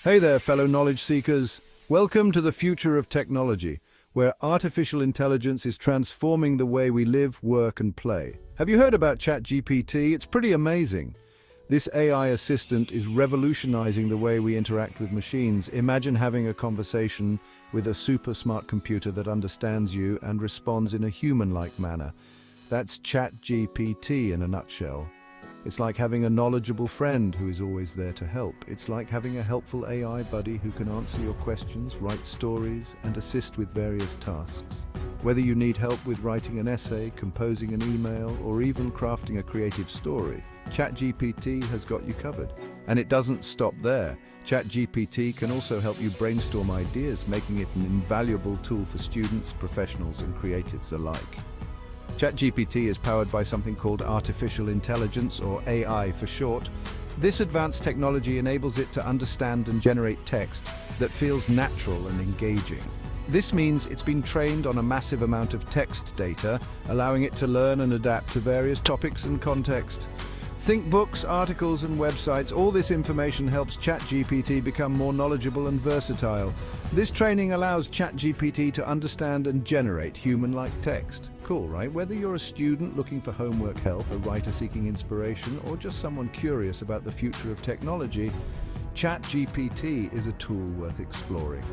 Hey there, fellow knowledge seekers. Welcome to the future of technology, where artificial intelligence is transforming the way we live, work, and play. Have you heard about ChatGPT? It's pretty amazing. This AI assistant is revolutionizing the way we interact with machines. Imagine having a conversation with a super smart computer that understands you and responds in a human-like manner. That's ChatGPT in a nutshell. It's like having a knowledgeable friend who is always there to help. It's like having a helpful AI buddy who can answer your questions, write stories, and assist with various tasks. Whether you need help with writing an essay, composing an email, or even crafting a creative story, ChatGPT has got you covered. And it doesn't stop there. ChatGPT can also help you brainstorm ideas, making it an invaluable tool for students, professionals, and creatives alike. ChatGPT is powered by something called artificial intelligence, or AI for short. This advanced technology enables it to understand and generate text that feels natural and engaging. This means it's been trained on a massive amount of text data, allowing it to learn and adapt to various topics and contexts. Think books, articles, and websites. All this information helps ChatGPT become more knowledgeable and versatile. This training allows ChatGPT to understand and generate human-like text. Cool, right? Whether you're a student looking for homework help, a writer seeking inspiration, or just someone curious about the future of technology, ChatGPT is a tool worth exploring.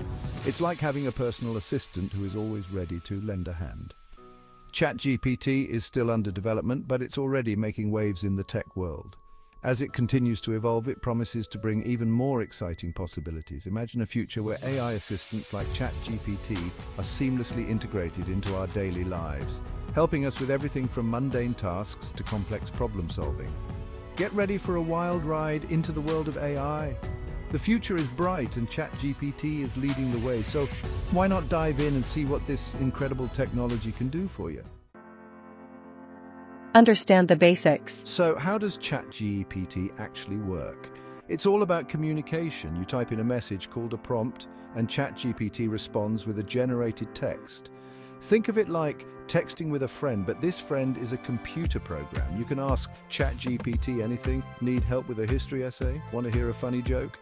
It's like having a personal assistant who is always ready to lend a hand. ChatGPT is still under development, but it's already making waves in the tech world. As it continues to evolve, it promises to bring even more exciting possibilities. Imagine a future where AI assistants like ChatGPT are seamlessly integrated into our daily lives, helping us with everything from mundane tasks to complex problem solving. Get ready for a wild ride into the world of AI. The future is bright and ChatGPT is leading the way, so why not dive in and see what this incredible technology can do for you? Understand the basics. So how does ChatGPT actually work? It's all about communication. You type in a message called a prompt, and ChatGPT responds with a generated text. Think of it like texting with a friend, but this friend is a computer program. You can ask ChatGPT anything. Need help with a history essay? Want to hear a funny joke?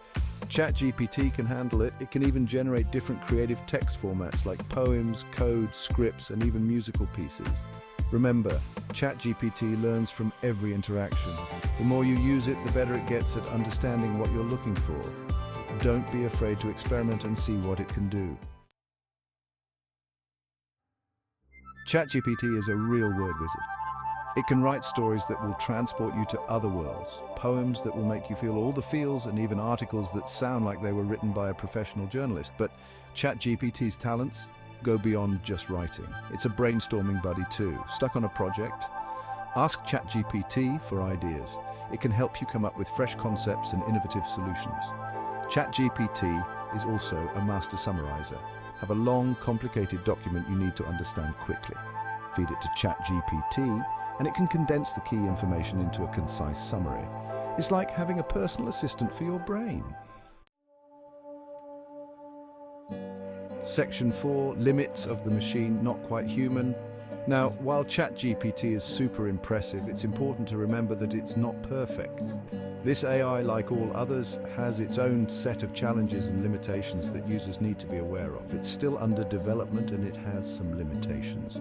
ChatGPT can handle it. It can even generate different creative text formats like poems, code, scripts, and even musical pieces. Remember, ChatGPT learns from every interaction. The more you use it, the better it gets at understanding what you're looking for. Don't be afraid to experiment and see what it can do. ChatGPT is a real word wizard. It can write stories that will transport you to other worlds, poems that will make you feel all the feels, and even articles that sound like they were written by a professional journalist. But ChatGPT's talents go beyond just writing. It's a brainstorming buddy too. Stuck on a project? Ask ChatGPT for ideas. It can help you come up with fresh concepts and innovative solutions. ChatGPT is also a master summarizer. Have a long, complicated document you need to understand quickly. Feed it to ChatGPT, and it can condense the key information into a concise summary. It's like having a personal assistant for your brain. Section 4, limits of the machine, not quite human. Now, while ChatGPT is super impressive, it's important to remember that it's not perfect. This AI, like all others, has its own set of challenges and limitations that users need to be aware of. It's still under development and it has some limitations.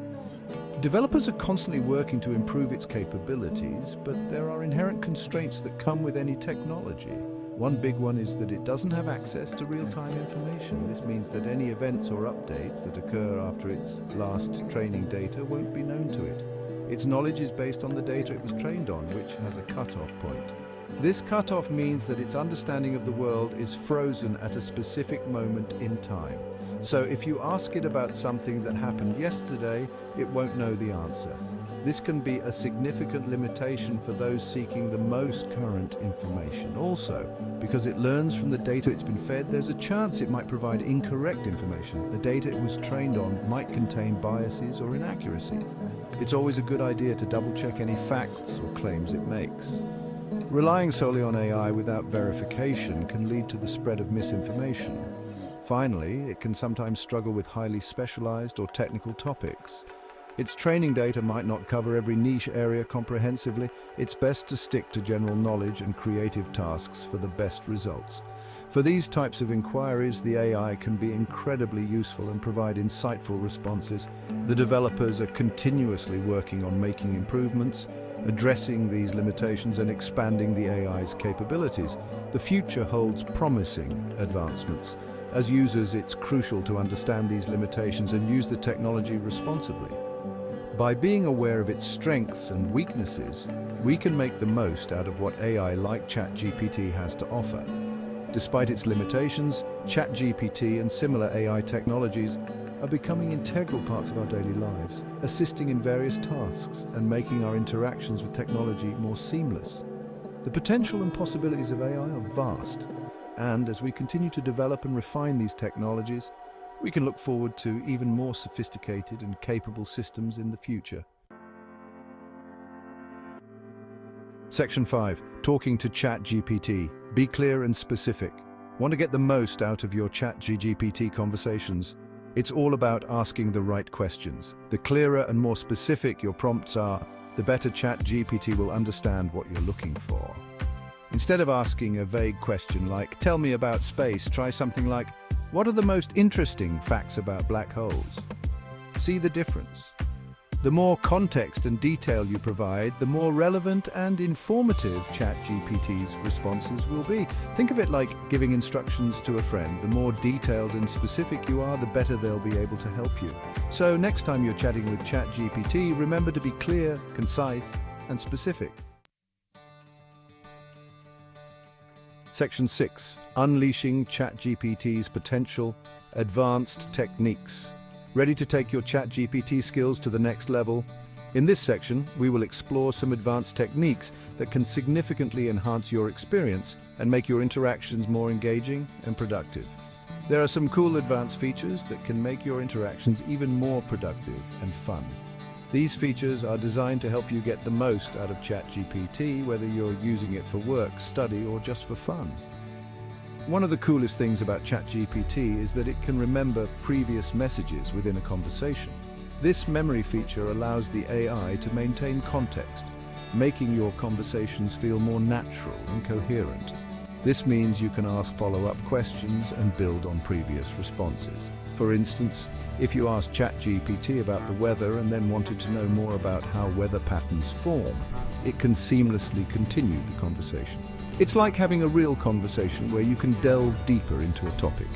Developers are constantly working to improve its capabilities, but there are inherent constraints that come with any technology. One big one is that it doesn't have access to real-time information. This means that any events or updates that occur after its last training data won't be known to it. Its knowledge is based on the data it was trained on, which has a cutoff point. This cutoff means that its understanding of the world is frozen at a specific moment in time. So if you ask it about something that happened yesterday, it won't know the answer. This can be a significant limitation for those seeking the most current information. Also, because it learns from the data it's been fed, there's a chance it might provide incorrect information. The data it was trained on might contain biases or inaccuracies. It's always a good idea to double-check any facts or claims it makes. Relying solely on AI without verification can lead to the spread of misinformation. Finally, it can sometimes struggle with highly specialized or technical topics. Its training data might not cover every niche area comprehensively. It's best to stick to general knowledge and creative tasks for the best results. For these types of inquiries, the AI can be incredibly useful and provide insightful responses. The developers are continuously working on making improvements, addressing these limitations and expanding the AI's capabilities. The future holds promising advancements. As users, it's crucial to understand these limitations and use the technology responsibly. By being aware of its strengths and weaknesses, we can make the most out of what AI like ChatGPT has to offer. Despite its limitations, ChatGPT and similar AI technologies are becoming integral parts of our daily lives, assisting in various tasks and making our interactions with technology more seamless. The potential and possibilities of AI are vast, and as we continue to develop and refine these technologies, we can look forward to even more sophisticated and capable systems in the future. Section 5. Talking to ChatGPT. Be clear and specific. Want to get the most out of your ChatGPT conversations? It's all about asking the right questions. The clearer and more specific your prompts are, the better ChatGPT will understand what you're looking for. Instead of asking a vague question like, "Tell me about space," try something like, "What are the most interesting facts about black holes?" See the difference? The more context and detail you provide, the more relevant and informative ChatGPT's responses will be. Think of it like giving instructions to a friend. The more detailed and specific you are, the better they'll be able to help you. So next time you're chatting with ChatGPT, remember to be clear, concise, and specific. Section 6. Unleashing ChatGPT's potential, advanced techniques. Ready to take your ChatGPT skills to the next level? In this section, we will explore some advanced techniques that can significantly enhance your experience and make your interactions more engaging and productive. There are some cool advanced features that can make your interactions even more productive and fun. These features are designed to help you get the most out of ChatGPT, whether you're using it for work, study, or just for fun. One of the coolest things about ChatGPT is that it can remember previous messages within a conversation. This memory feature allows the AI to maintain context, making your conversations feel more natural and coherent. This means you can ask follow-up questions and build on previous responses. For instance, if you asked ChatGPT about the weather and then wanted to know more about how weather patterns form, it can seamlessly continue the conversation. It's like having a real conversation where you can delve deeper into a topic.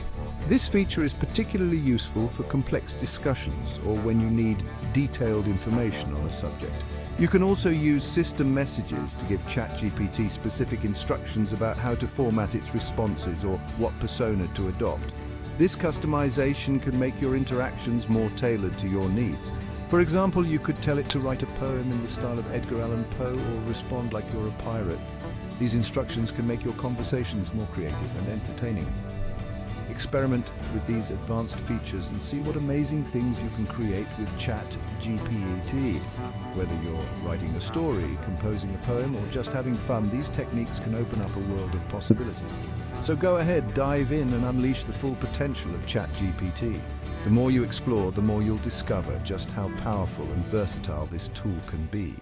This feature is particularly useful for complex discussions or when you need detailed information on a subject. You can also use system messages to give ChatGPT specific instructions about how to format its responses or what persona to adopt. This customization can make your interactions more tailored to your needs. For example, you could tell it to write a poem in the style of Edgar Allan Poe or respond like you're a pirate. These instructions can make your conversations more creative and entertaining. Experiment with these advanced features and see what amazing things you can create with ChatGPT. Whether you're writing a story, composing a poem, or just having fun, these techniques can open up a world of possibilities. So go ahead, dive in and unleash the full potential of ChatGPT. The more you explore, the more you'll discover just how powerful and versatile this tool can be.